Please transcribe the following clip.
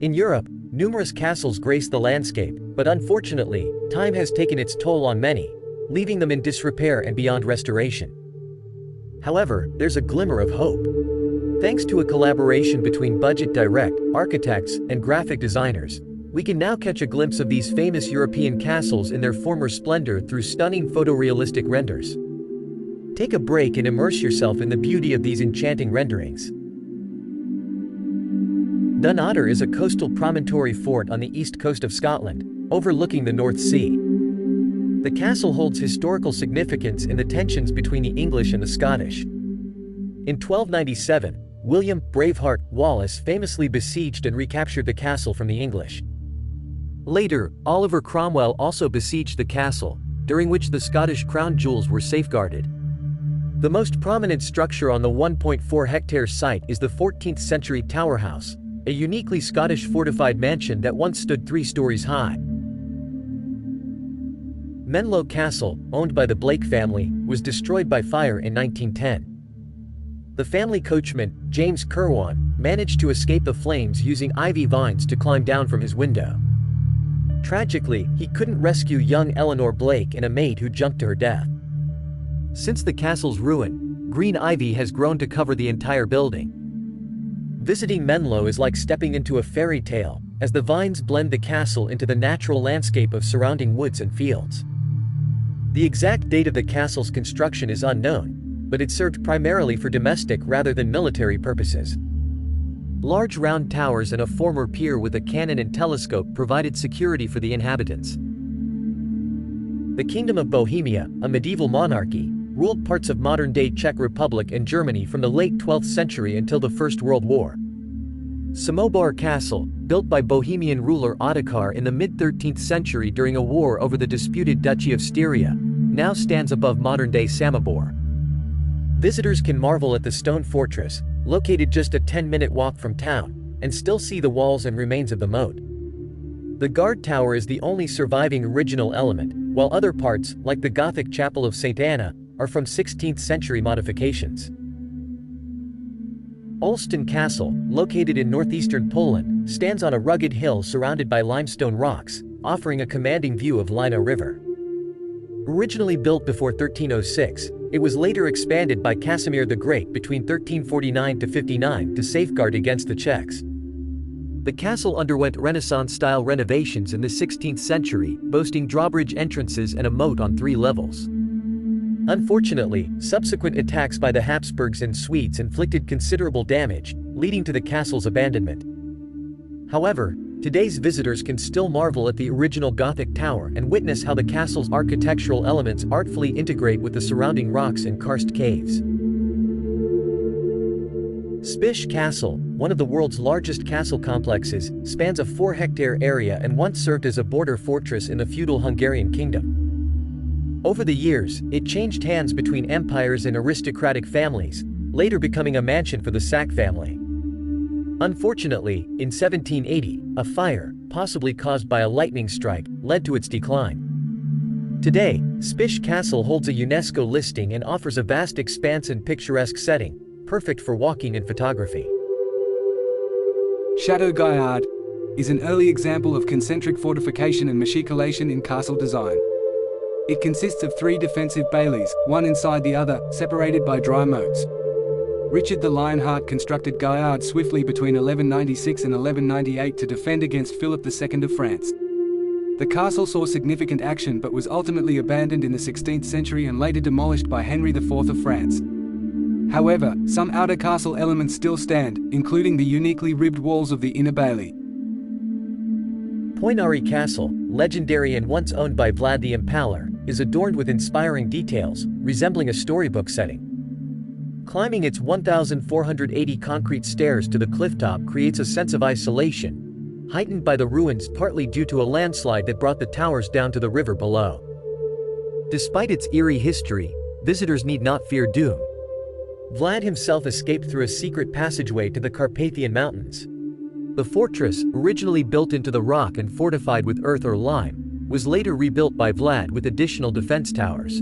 In Europe, numerous castles grace the landscape, but unfortunately, time has taken its toll on many, leaving them in disrepair and beyond restoration. However, there's a glimmer of hope. Thanks to a collaboration between budget direct, architects, and graphic designers, we can now catch a glimpse of these famous European castles in their former splendor through stunning photorealistic renders. Take a break and immerse yourself in the beauty of these enchanting renderings. Dunnottar is a coastal promontory fort on the east coast of Scotland, overlooking the North Sea. The castle holds historical significance in the tensions between the English and the Scottish. In 1297, William Braveheart Wallace famously besieged and recaptured the castle from the English. Later, Oliver Cromwell also besieged the castle, during which the Scottish crown jewels were safeguarded. The most prominent structure on the 1.4-hectare site is the 14th-century Tower House, a uniquely Scottish fortified mansion that once stood 3 stories high. Menlo Castle, owned by the Blake family, was destroyed by fire in 1910. The family coachman, James Kirwan, managed to escape the flames using ivy vines to climb down from his window. Tragically, he couldn't rescue young Eleanor Blake and a maid who jumped to her death. Since the castle's ruin, green ivy has grown to cover the entire building. Visiting Menlo is like stepping into a fairy tale, as the vines blend the castle into the natural landscape of surrounding woods and fields. The exact date of the castle's construction is unknown, but it served primarily for domestic rather than military purposes. Large round towers and a former pier with a cannon and telescope provided security for the inhabitants. The Kingdom of Bohemia, a medieval monarchy, ruled parts of modern-day Czech Republic and Germany from the late 12th century until the First World War. Samobor Castle, built by Bohemian ruler Ottokar in the mid-13th century during a war over the disputed Duchy of Styria, now stands above modern-day Samobor. Visitors can marvel at the stone fortress, located just a 10-minute walk from town, and still see the walls and remains of the moat. The guard tower is the only surviving original element, while other parts, like the Gothic Chapel of St. Anna, are from 16th-century modifications. Olsztyn Castle, located in northeastern Poland, stands on a rugged hill surrounded by limestone rocks, offering a commanding view of Lina River. Originally built before 1306, it was later expanded by Casimir the Great between 1349 to 59 to safeguard against the Czechs. The castle underwent Renaissance-style renovations in the 16th century, boasting drawbridge entrances and a moat on 3 levels. Unfortunately, subsequent attacks by the Habsburgs and Swedes inflicted considerable damage, leading to the castle's abandonment. However, today's visitors can still marvel at the original Gothic tower and witness how the castle's architectural elements artfully integrate with the surrounding rocks and karst caves. Spis Castle, one of the world's largest castle complexes, spans a 4-hectare area and once served as a border fortress in the feudal Hungarian kingdom. Over the years, it changed hands between empires and aristocratic families, later becoming a mansion for the Sack family. Unfortunately, in 1780, a fire, possibly caused by a lightning strike, led to its decline. Today, Spis Castle holds a UNESCO listing and offers a vast expanse and picturesque setting, perfect for walking and photography. Chateau Gaillard is an early example of concentric fortification and machicillation in castle design. It consists of 3 defensive baileys, one inside the other, separated by dry moats. Richard the Lionheart constructed Gaillard swiftly between 1196 and 1198 to defend against Philip II of France. The castle saw significant action but was ultimately abandoned in the 16th century and later demolished by Henry IV of France. However, some outer castle elements still stand, including the uniquely ribbed walls of the inner bailey. Poenari Castle, legendary and once owned by Vlad the Impaler, is adorned with inspiring details, resembling a storybook setting. Climbing its 1,480 concrete stairs to the clifftop creates a sense of isolation, heightened by the ruins partly due to a landslide that brought the towers down to the river below. Despite its eerie history, visitors need not fear doom. Vlad himself escaped through a secret passageway to the Carpathian Mountains. The fortress, originally built into the rock and fortified with earth or lime, was later rebuilt by Vlad with additional defense towers.